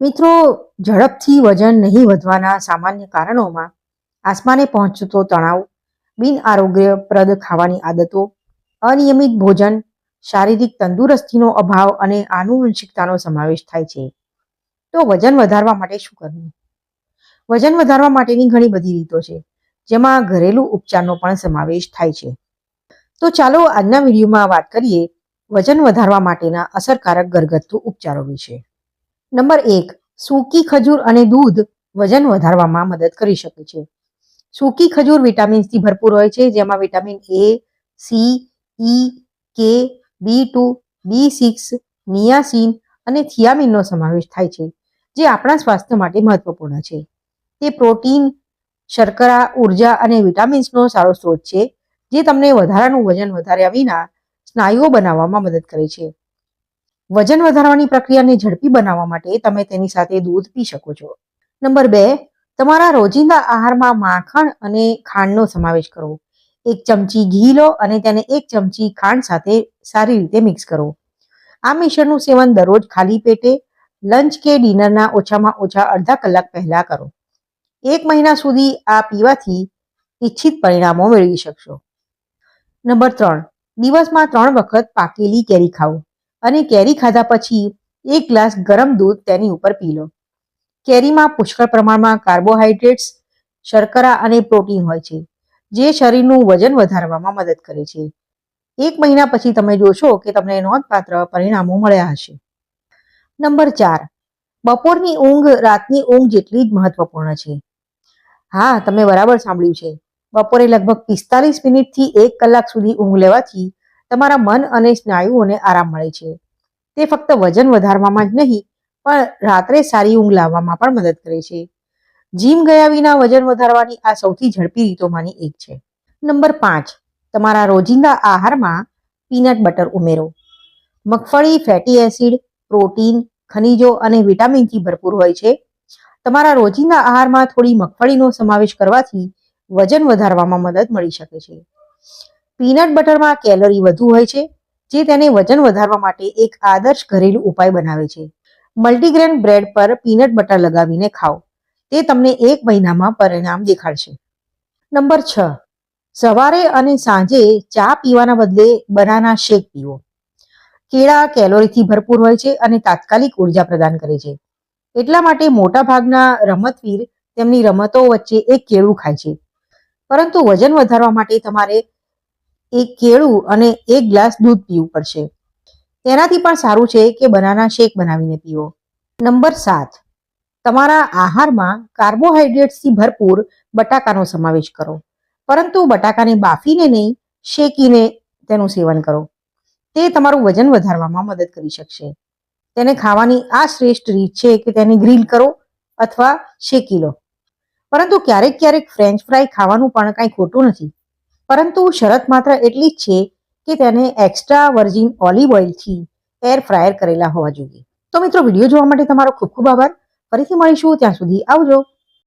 મિત્રો, ઝડપથી વજન નહીં વધવાના સામાન્ય કારણોમાં આસમાને પહોંચતો તણાવ, બિન આરોગ્યપ્રદ ખાવાની આદતો, અનિયમિત ભોજન, શારીરિક તંદુરસ્તીનો અભાવ અને આનુવંશિકતાનો સમાવેશ થાય છે. તો વજન વધારવા માટે શું કરવું? વજન વધારવા માટેની ઘણી બધી રીતો છે, જેમાં ઘરેલું ઉપચારનો પણ સમાવેશ થાય છે. તો ચાલો આજના વિડીયોમાં વાત કરીએ વજન વધારવા માટેના અસરકારક ઘરગથ્થુ ઉપચારો વિશે. નંબર 1, સૂકી ખજૂર અને દૂધ વજન વધારવામાં મદદ કરી શકે છે. સૂકી ખજૂર વિટામિન્સથી ભરપૂર હોય છે, જેમાં વિટામિન એ, સી, ઈ, કે, બી2, બી6, નિયાસિન અને થિયામિનનો સમાવેશ થાય છે, જે આપણા સ્વાસ્થ્ય માટે મહત્વપૂર્ણ છે. તે પ્રોટીન, શર્કરા, ઉર્જા અને વિટામિન્સનો સારો સ્ત્રોત છે, જે તમને વધારાનું વજન વધાર્યા વિના સ્નાયુઓ બનાવવામાં મદદ કરે છે. વજન વધારવાની પ્રક્રિયાને ઝડપી બનાવવા માટે તમે તેની સાથે દૂધ પી શકો છો. નંબર 2, તમારા રોજિંદા આહારમાં માખણ અને ખાંડનો સમાવેશ કરો. 1 ચમચી ઘી લો અને તેને 1 ચમચી ખાંડ સાથે સારી રીતે મિક્સ કરો. આ મિશ્રણનું સેવન દરરોજ ખાલી પેટે લંચ કે ડિનરના ઓછામાં ઓછા અડધા કલાક પહેલા કરો. 1 મહિના સુધી આ પીવાથી ઇચ્છિત પરિણામો મેળવી શકશો. નંબર 3, દિવસમાં 3 વખત પાકેલી કેરી ખાઓ અને કેરી ખાધા પછી 1 ગ્લાસ ગરમ દૂધ તેની ઉપર પી લો. કેરીમાં પુષ્કળ પ્રમાણમાં કાર્બોહાઈડ્રેટ્સ, શર્કરા અને પ્રોટીન હોય છે, જે શરીરનું વજન વધારવામાં મદદ કરે છે. 1 મહિના પછી તમે જોશો કે તમને નોંધપાત્ર પરિણામો મળ્યા હશે. નંબર 4, બપોરની ઊંઘ રાતની ઊંઘ જેટલી જ મહત્વપૂર્ણ છે. હા, તમે બરાબર સાંભળ્યું છે. બપોરે લગભગ 45 મિનિટથી 1 કલાક સુધી ઊંઘ લેવાથી તમારા મન અને સ્નાયુઓને આરામ મળે છે. તે ફક્ત વજન વધારવામાં જ નહીં, પણ રાત્રે સારી ઊંઘ લાવવામાં પણ મદદ કરે છે. જીમ ગયા વિના વજન વધારવાની આ સૌથી ઝડપી રીતોમાંની એક છે. નંબર 5, તમારા રોજિંદા આહારમાં પીનટ બટર ઉમેરો. મગફળી ફેટી એસિડ, પ્રોટીન, ખનિજો અને વિટામિનથી ભરપૂર હોય છે. તમારા રોજિંદા આહારમાં થોડી મગફળીનો સમાવેશ કરવાથી વજન વધારવામાં મદદ મળી શકે છે. પીનટ બટરમાં કેલરી વધુ હોય છે, જે તેને વજન વધારવા માટે એક આદર્શ ઘરેલું ઉપાય બનાવે છે. મલ્ટીગ્રેન બ્રેડ પર પીનટ બટર લગાવીને ખાઓ. તે તમને 1 મહિનામાં પરિણામ દેખાડશે. નંબર 6, સવારે અને સાંજે ચા પીવાના બદલે બનાના શેક પીવો. કેળા કેલોરીથી ભરપૂર હોય છે અને તાત્કાલિક ઉર્જા પ્રદાન કરે છે. એટલા માટે મોટાભાગના રમતવીર તેમની રમતો વચ્ચે એક કેળું ખાય છે. પરંતુ વજન વધારવા માટે તમારે 1 કેળું અને 1 ગ્લાસ દૂધ પીવું પડશે. તેનાથી પણ સારું છે કે બનાના શેક બનાવીને પીવો. નંબર 7, તમારા આહારમાં કાર્બોહાઈડ્રેટ્સથી ભરપૂર બટાકાનો સમાવેશ કરો. પરંતુ બટાકાને બાફીને નહીં, શેકીને તેનું સેવન કરો. તે તમારું વજન વધારવામાં મદદ કરી શકશે. તેને ખાવાની આ શ્રેષ્ઠ રીત છે કે તેને ગ્રીલ કરો અથવા શેકી લો. પરંતુ ક્યારેક ક્યારેક ફ્રેન્ચ ફ્રાય ખાવાનું પણ કાંઈ ખોટું નથી. પરંતુ શરત માત્ર એટલી જ છે કે તેને એક્સ્ટ્રા વર્જિન ઓલિવ ઓઇલથી એર ફ્રાયર કરેલા હોવા જોઈએ. તો મિત્રો, વિડીયો જોવા માટે તમારો ખૂબ ખૂબ આભાર. ફરીથી મળીશું, ત્યાં સુધી આવજો.